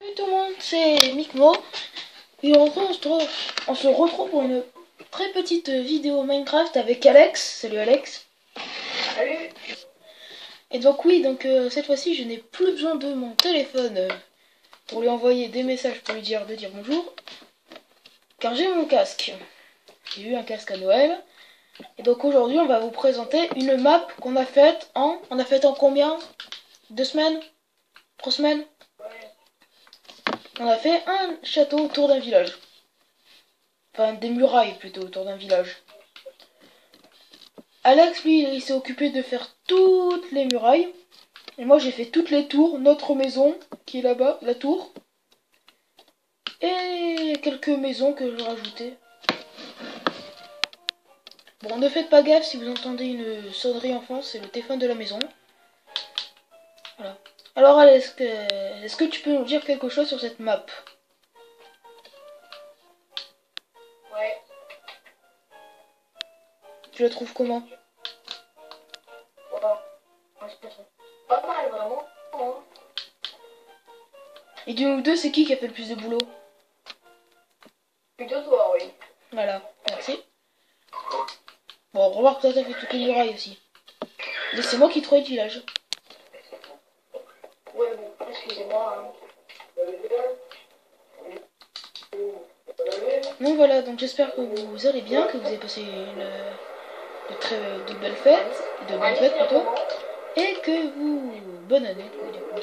Salut tout le monde, c'est Micmo et on se retrouve pour une très petite vidéo Minecraft avec Alex. Salut Alex. Salut. Et donc cette fois-ci je n'ai plus besoin de mon téléphone pour lui envoyer des messages pour lui dire de dire bonjour, car j'ai mon casque. J'ai eu un casque à Noël. Et donc aujourd'hui on va vous présenter une map qu'on a faite en... On a faite en combien? 2 semaines? 3 semaines? On a fait un château autour d'un village. Enfin, des murailles plutôt autour d'un village. Alex, lui, il s'est occupé de faire toutes les murailles. Et moi, j'ai fait toutes les tours. Notre maison, qui est là-bas, la tour. Et quelques maisons que j'ai rajoutées. Bon, ne faites pas gaffe si vous entendez une sonnerie en fond, c'est le téléphone de la maison. Voilà. Alors, Alex, est-ce que tu peux nous dire quelque chose sur cette map? Ouais. Tu la trouves comment? Pas mal, vraiment. Oh. Et de nous deux, c'est qui a fait le plus de boulot? Plutôt toi, oui. Voilà, merci. Bon, remarque, toi, t'as fait toutes les murailles aussi. Mais c'est moi qui trouve le village. Ouais, bon, excusez-moi. Donc voilà, donc j'espère que vous allez bien, que vous avez passé de belles fêtes, plutôt, et que vous... Bonne année, quoi, du coup.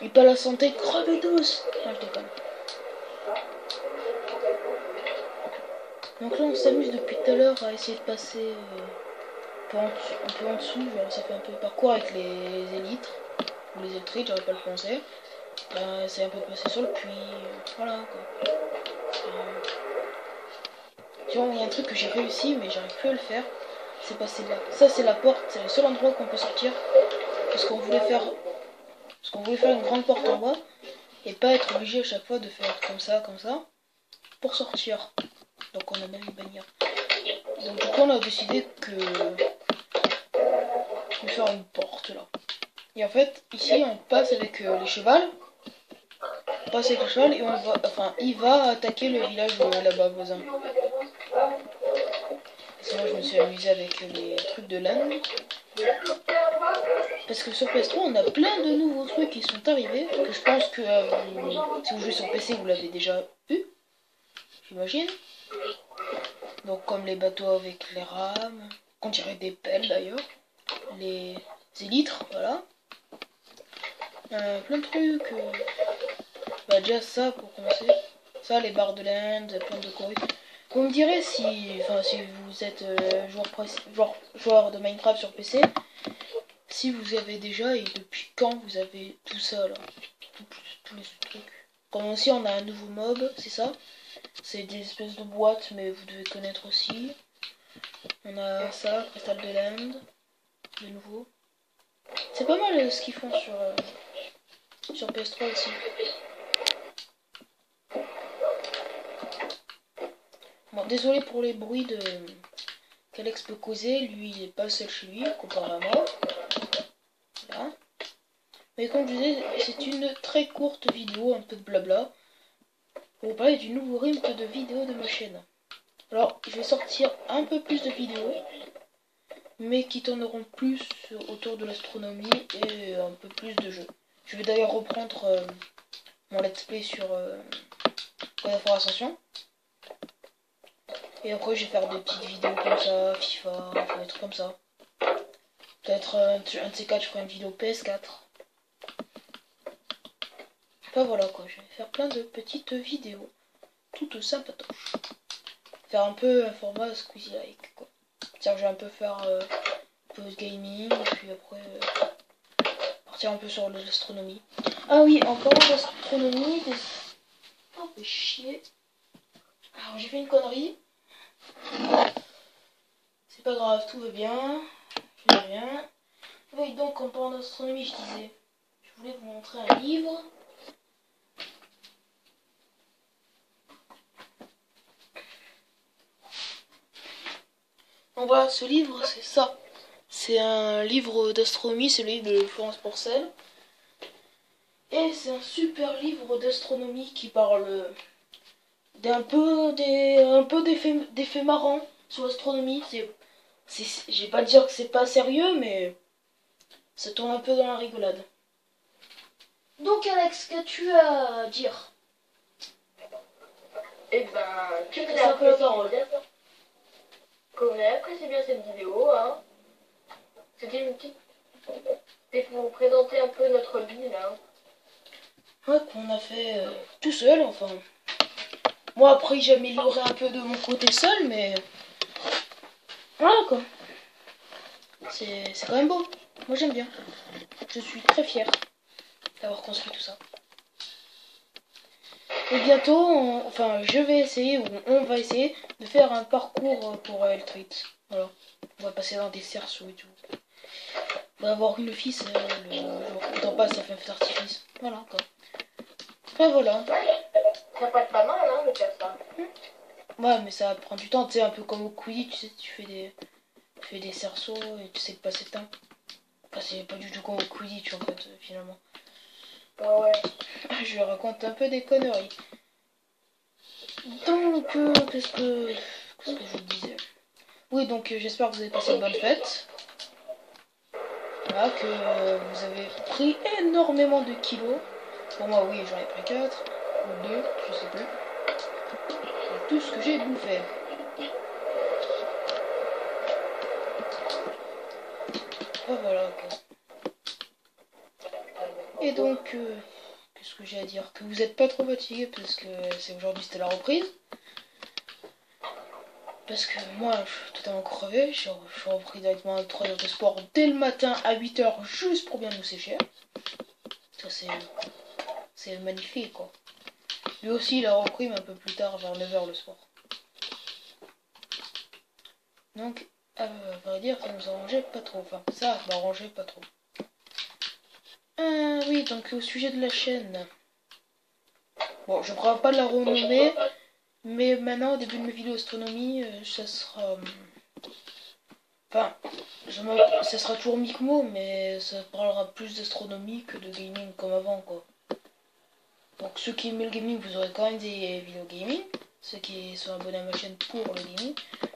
Et pas la santé, crevez tous. Non, je déconne. Donc là, on s'amuse depuis tout à l'heure à essayer de passer un peu en dessous, genre ça fait un peu parcours avec les élytres, ou les électriques, j'aurais pas le prononcer. C'est un peu passé sur le puits, voilà quoi. Tu vois, il y a un truc que j'ai réussi, mais j'arrive plus à le faire. C'est passer là. Ça, c'est la porte, c'est le seul endroit qu'on peut sortir. Parce qu'on voulait faire une grande porte en bas. Et pas être obligé à chaque fois de faire comme ça, pour sortir. Donc on a même une bannière. Donc du coup, on a décidé de faire une porte là. Et en fait, ici, on passe avec les chevals. On passe avec le cheval et il va attaquer le village là-bas, voisin. Moi je me suis amusée avec les trucs de l'âne. Parce que sur PS3 on a plein de nouveaux trucs qui sont arrivés. Que je pense que si vous jouez sur PC vous l'avez déjà eu. J'imagine. Donc comme les bateaux avec les rames. Qu'on dirait des pelles d'ailleurs. Les élytres, voilà. Plein de trucs. Bah déjà ça pour commencer. Ça, les barres de l'Inde, plein de corus. Vous me direz si vous êtes joueur de Minecraft sur PC, si vous avez déjà et depuis quand vous avez tout ça là, tous les trucs. Comme aussi on a un nouveau mob, c'est ça. C'est des espèces de boîtes, mais vous devez connaître aussi. On a ça, cristal de l'Inde, de nouveau. C'est pas mal ce qu'ils font sur PS3 aussi. Bon, désolé pour les bruits qu'Alex peut causer, lui il est pas seul chez lui, comparé à moi. Voilà. Mais comme je disais, c'est une très courte vidéo, un peu de blabla, pour vous parler du nouveau rythme de vidéo de ma chaîne. Alors, je vais sortir un peu plus de vidéos, mais qui tourneront plus autour de l'astronomie et un peu plus de jeux. Je vais d'ailleurs reprendre mon let's play sur God of War Ascension. Et après je vais faire des petites vidéos comme ça, FIFA, des trucs comme ça. Peut-être un de ces quatre je ferai une vidéo PS4. Enfin voilà quoi, je vais faire plein de petites vidéos. Toutes sympatoches. Faire un peu un format Squeezie like quoi. C'est-à-dire que je vais un peu faire pause gaming et puis après partir un peu sur l'astronomie. Ah oui, en parlant d'astronomie, oh mais chier. Alors j'ai fait une connerie. C'est pas grave, tout va bien. Je vais rien. Oui, donc en parlant d'astronomie, je disais, je voulais vous montrer un livre. Donc voilà, ce livre, c'est ça. C'est un livre d'astronomie, c'est le livre de Florence Porcel. Et c'est un super livre d'astronomie qui parle un peu d'effets marrants sur l'astronomie. Je vais pas dire que c'est pas sérieux, mais ça tourne un peu dans la rigolade. Donc Alex, qu'as-tu à dire? Eh ben, que vous C'est un peu la parole. que vous avez apprécié bien cette vidéo, hein. C'était une petite... C'était pour vous présenter un peu notre ville, hein. Ouais, qu'on a fait tout seul, enfin. Moi après j'ai amélioré un peu de mon côté seul, mais voilà quoi. C'est quand même beau. Moi j'aime bien. Je suis très fier d'avoir construit tout ça. Et bientôt, enfin je vais essayer, ou on va essayer de faire un parcours pour Eltrit. Voilà. On va passer dans des cerceaux et tout. On va avoir une fille le jour où t'en passes, ça fait un feu d'artifice. Voilà quoi. Enfin voilà. Ça passe pas mal, hein, de faire ça. Ouais, mais ça prend du temps, tu sais, un peu comme au Quidditch, tu sais, tu fais des cerceaux et tu sais que passer le temps. Enfin, c'est pas du tout comme au Quidditch en fait, finalement. Ouais. Je raconte un peu des conneries. Donc, qu'est-ce que je vous disais? Oui, donc j'espère que vous avez passé une bonne fête. Voilà, que vous avez pris énormément de kilos. Pour moi, oui, j'en ai pris 4 ou 2, je sais plus. C'est tout ce que j'ai bouffé. Ah, voilà, quoi. Et donc, qu'est-ce que j'ai à dire? Que vous n'êtes pas trop fatigué parce que c'est aujourd'hui c'était la reprise. Parce que moi, je suis totalement crevé. Je suis repris directement à 3 heures de sport dès le matin à 8 heures juste pour bien nous sécher. Ça, c'est magnifique, quoi. Lui aussi, il a repris, mais un peu plus tard, vers 9 heures le sport. Donc, à vrai dire, ça nous arrangeait pas trop. Enfin, ça m'arrangeait pas trop. Oui, donc au sujet de la chaîne. Bon, je ne pourrais pas la renommer. Mais maintenant, au début de mes vidéos astronomie, ça sera... Enfin, ça sera toujours Micmo, mais ça parlera plus d'astronomie que de gaming comme avant, quoi. Donc ceux qui aiment le gaming, vous aurez quand même des vidéos gaming. Ceux qui sont abonnés à ma chaîne pour le gaming.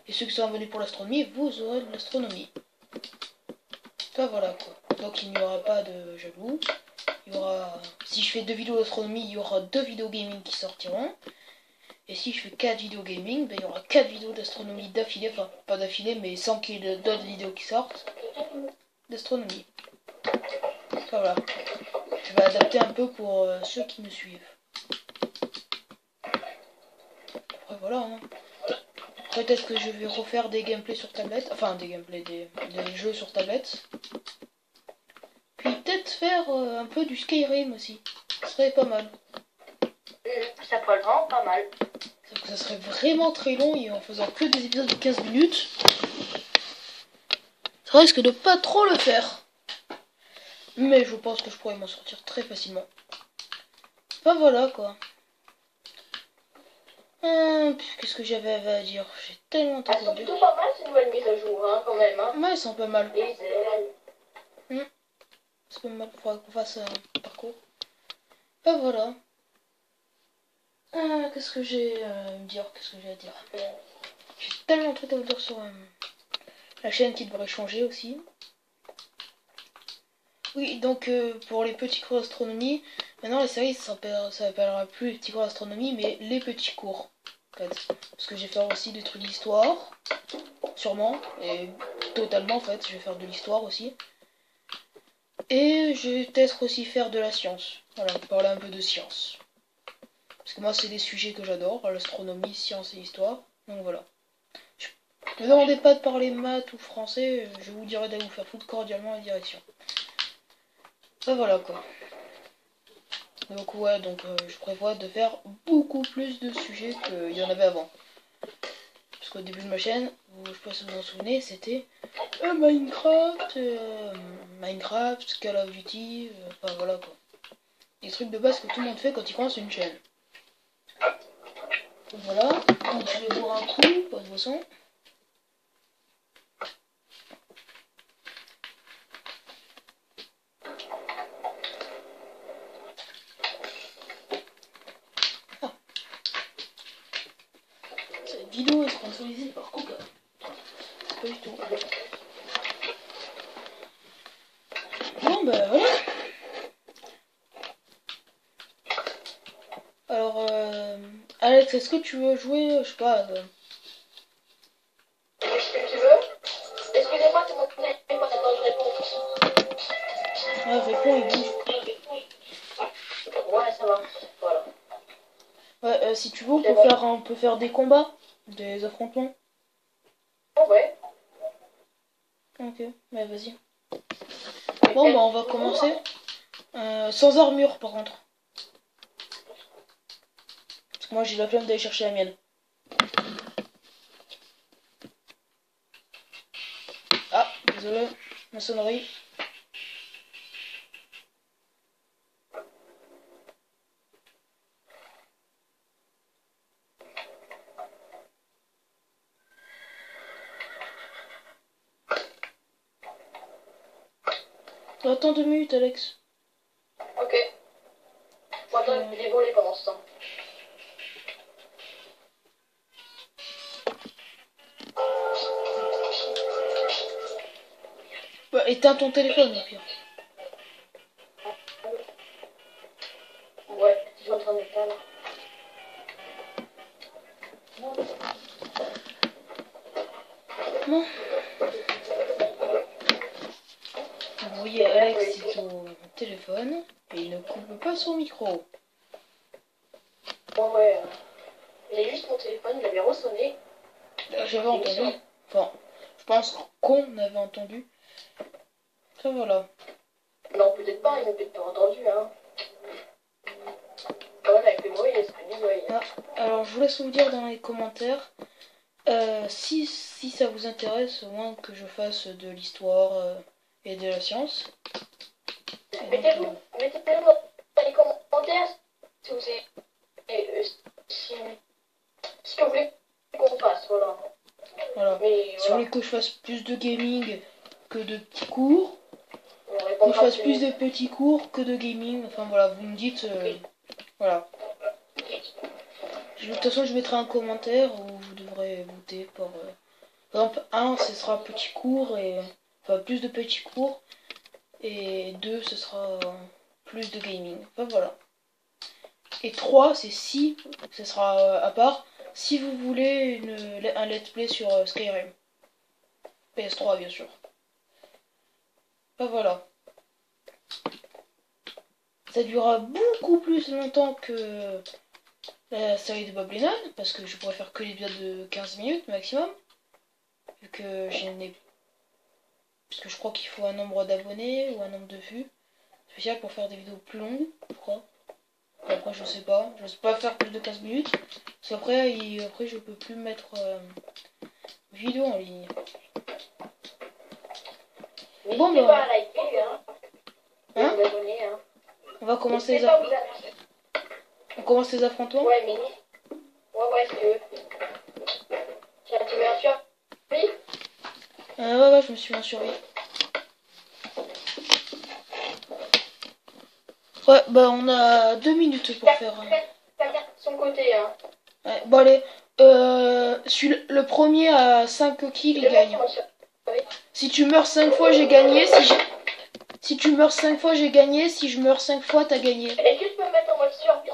Et ceux qui sont abonnés pour l'astronomie, vous aurez de l'astronomie. Enfin voilà, quoi. Donc il n'y aura pas de jaloux. Il y aura... Si je fais 2 vidéos d'astronomie, il y aura 2 vidéos gaming qui sortiront. Et si je fais 4 vidéos gaming, ben, il y aura 4 vidéos d'astronomie d'affilée, enfin pas d'affilée, mais sans qu'il y ait d'autres vidéos qui sortent d'astronomie. Enfin, voilà. Je vais adapter un peu pour ceux qui me suivent. Après voilà, hein. Peut-être que je vais refaire des gameplays sur tablette, enfin des gameplays, des jeux sur tablette. Puis peut-être faire un peu du Skyrim aussi. Ce serait pas mal. Ça pourrait vraiment pas mal. Ça serait vraiment très long et en faisant que des épisodes de 15 minutes. Ça risque de pas trop le faire. Mais je pense que je pourrais m'en sortir très facilement. Enfin voilà quoi. Qu'est-ce que j'avais à dire? J'ai tellement de Elles trucs à sont dire. plutôt pas mal ces nouvelles mises à jour, hein, quand même. Hein. Ouais, elles sont pas mal. Les ailes. C'est pas mal, faudra qu'on fasse un parcours. Enfin voilà. Qu'est-ce que j'ai à me dire? Qu'est-ce que j'ai à dire? J'ai tellement de trucs à vous dire sur la chaîne qui devrait changer aussi. Oui, donc pour les petits cours d'astronomie, maintenant la série ça s'appellera plus les petits cours d'astronomie, mais les petits cours. En fait. Parce que je vais faire aussi des trucs d'histoire, sûrement, et totalement en fait, je vais faire de l'histoire aussi. Et je vais peut-être aussi faire de la science. Voilà, parler un peu de science. Parce que moi c'est des sujets que j'adore, l'astronomie, science et histoire. Donc voilà. Ne me demandez pas de parler maths ou français, je vous dirai d'aller vous faire foutre cordialement la direction. Ben voilà quoi. Donc ouais, je prévois de faire beaucoup plus de sujets qu'il y en avait avant. Parce qu'au début de ma chaîne, je sais pas si vous vous en souvenez, c'était Minecraft, Call of Duty, enfin voilà quoi. Des trucs de base que tout le monde fait quand il commence une chaîne. Donc voilà, donc je vais boire un coup, pas de boisson. vidéo est sponsorisée par Coca. Pas du tout. Bon bah voilà. Alors Alex, est-ce que tu veux jouer, je sais pas. Qu'est-ce que tu veux? Excusez-moi, c'est mon téléphone. Attends, je réponds. Ah, réponds et bouge. Ouais, ça va. Voilà. Ouais, si tu veux, C'est bon. on peut faire des combats, des affrontements. Oh, ouais. Ok, bah vas-y. Bon bah on va commencer. Sans armure par contre. Parce que moi j'ai la flemme d'aller chercher la mienne. Ah, désolé, ma sonnerie. Attends 2 minutes, Alex. Ok. Moi, attends, je vais voler pendant ce temps. Bah, éteins ton téléphone au pire. Ouais, je suis en train de l'éteindre. Bon. Vous voyez, Alex est au téléphone et il ne coupe pas son micro. Bon, ouais. J'ai juste mon téléphone, il avait ressonné. J'avais entendu. Enfin, je pense qu'on avait entendu. Ça voilà. Non, peut-être pas, ils n'ont peut-être pas entendu, hein. Quand même, avec le bruit, il serait du bruit. Ah, alors je vous laisse vous dire dans les commentaires si ça vous intéresse au moins que je fasse de l'histoire et de la science. Mettez-le dans les commentaires si vous avez, ce que vous voulez qu'on fasse, voilà. Voilà. Mais Si vous voulez que je fasse plus de gaming que de petits cours, on que je répondra fasse plus de petits cours que de gaming, enfin voilà, vous me dites, voilà. De toute façon, je mettrai un commentaire où vous devrez voter pour... par exemple, 1, ce sera petit cours, et enfin plus de petits cours, et 2, ce sera plus de gaming. Enfin voilà. Et 3, c'est si, ce sera à part, si vous voulez un let's play sur Skyrim. PS3, bien sûr. Enfin voilà. Ça durera beaucoup plus longtemps que la série de Bob Lennon, parce que je pourrais faire que les épisodes de 15 minutes maximum. Vu que parce que je crois qu'il faut un nombre d'abonnés ou un nombre de vues spécial pour faire des vidéos plus longues, je crois. Après, je sais pas. Je sais pas faire plus de 15 minutes. Parce qu'après, après je peux plus mettre vidéo en ligne. Bon, bah, pas à liker, hein. Hein Vous abonner, hein. On va commencer on commence les affrontements. Ouais, mais... Ouais, si tu veux. Tiens, tu veux un sûr? Oui. Ouais, je me suis mis en survie. Ouais, bah on a 2 minutes pour faire... Chacun de son côté, hein. Ouais, bon allez, le premier à 5 kills, il gagne. Si tu meurs 5 fois, j'ai gagné. Si tu meurs 5 fois, j'ai gagné. Si je meurs 5 fois, t'as gagné. Est-ce que tu peux me mettre en mode survie?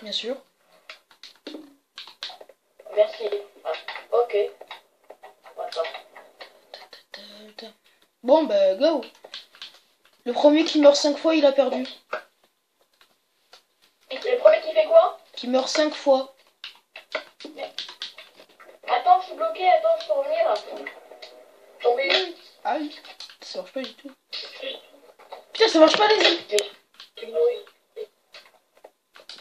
Bien sûr. Merci. Ah, ok. Attends. Bon, bah, go. Le premier qui meurt 5 fois, il a perdu. Le premier qui fait quoi? Qui meurt 5 fois. Attends, je suis bloqué. Attends, je peux revenir. Tombé. Aïe. Ça marche pas du tout. Putain, ça marche pas, les yeux.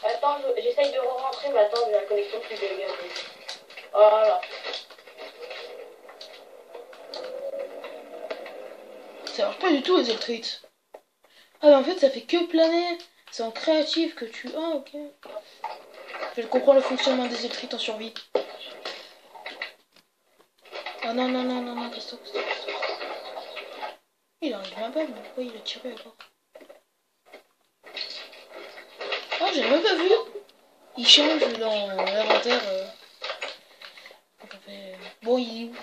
Attends, j'essaye de rentrer, mais attends, j'ai la connexion qui dégueule. Voilà. Ça marche pas du tout, les ultrites. Ah, mais en fait, ça fait que planer. C'est en créatif que tu... Ah, ok. Je comprends le fonctionnement des ultrites en survie. Ah non, casse-toi. Il arrive même pas, mais pourquoi il a tiré encore? Oh, j'ai même pas vu. Il change dans l'inventaire. Bon, il est où?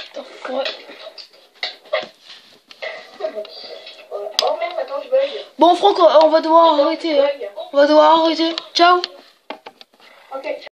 Putain, ouais. Oh merde, attends, je bug. Bon, Franck, on va devoir arrêter. Hein. On va devoir arrêter. Ciao. Ok.